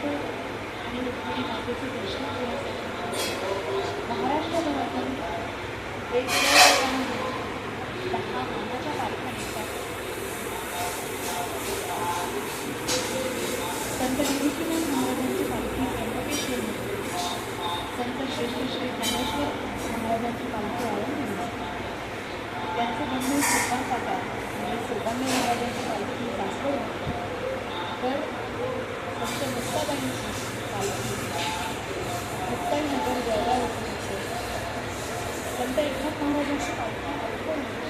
देवाचं आणि रुक्मिणी मातेचं दर्शन घेण्यासाठी महाराष्ट्रभरातून वेगवेगळ्या ठिकाणाहून 10 मानाच्या पालख्या निघतात. संत निवृत्तीनाथ महाराजांची पालखी त्र्यंबकेश्वर निघते. संत श्रेष्ठ श्री ज्ञानेश्वर महाराजांची पालखी आळंदी निघते. त्यांचे बंधू सुलतान काका म्हणजे सुलतान महाराजांची पालखी सासवड निघते. तर संत मुक्ताबाईंची पालखी मुक्ताईनगर जळगाव येथे निघते. संत एकनाथ महाराजांची पालखी अक्कल निघते.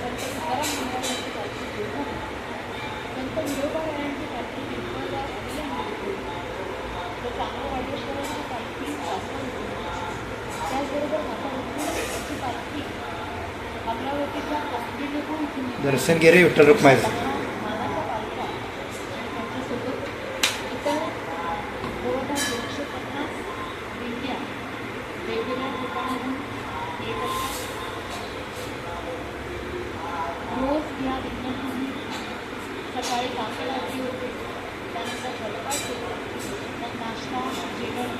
संत तुकाराम महाराजांची पालखी देवघर निघते. संत विरोबारायांची पालखी पिंपळगाव अभियान निघते. तर चांगलवाडेश्वरांची पालखी सासवड निघते. त्याचबरोबर माता रुक्मिणीची पालखी अमरावतीच्या कौंडिण्यपूर इथून निघते. दर्शन घे रे विठ्ठल रुक्माईचं. मानाच्या पालख्या आणि त्यांच्यासोबत इतर जवळपास 250 दिंड्या वेगवेगळ्या ठिकाणाहून येत असतात. रोज या दिंड्यांमध्ये सकाळी काकड आरती होते, त्यानंतर जलपाट होतो, मग नाश्ता जेवण,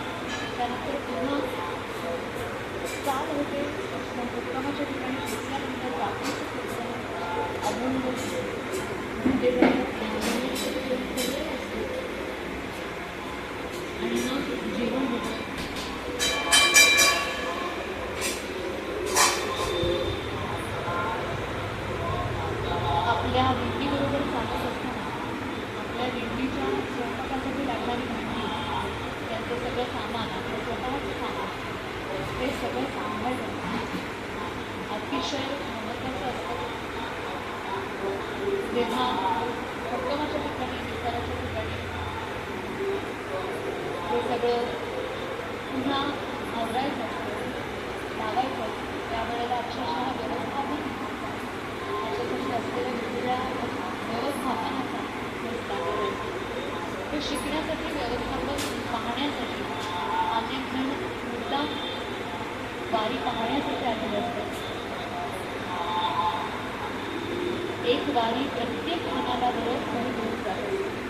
त्यानंतर पुन्हा चाल होते. मग मुक्कामाच्या ठिकाणी पोचल्यानंतर रात्रीचं कीर्तन अभंग गुरुदेवांना सगळे असते आणि मग जेवण होतं. आपल्या दिंडीबरोबर चालत असताना आपल्या दिंडीच्या स्वयंपाकासाठी लागणारी भांडी, त्यांचं सगळं सामान, आपलं स्वतःचं सामान, ते सगळं सांभाळणं अतिशय महत्त्वाचं असतं. जेव्हा मुक्कामाच्या ठिकाणी विचाराच्या ठिकाणी हे सगळं पुन्हा आवरायचं असतं, लावायचं असतं, त्यावेळेला अक्षरशः व्यवस्थापन त्याच्यासाठी असलेल्या वेगवेगळ्या व्यवस्थापनाचा लागत असतो. ते शिकण्यासाठी, व्यवस्थापन पाहण्यासाठी अनेक जण मुद्दाम वारी पाहण्यासाठी आलेले असतात. एक वारी प्रत्येक मनाला बरंच काही घेऊन जात असते.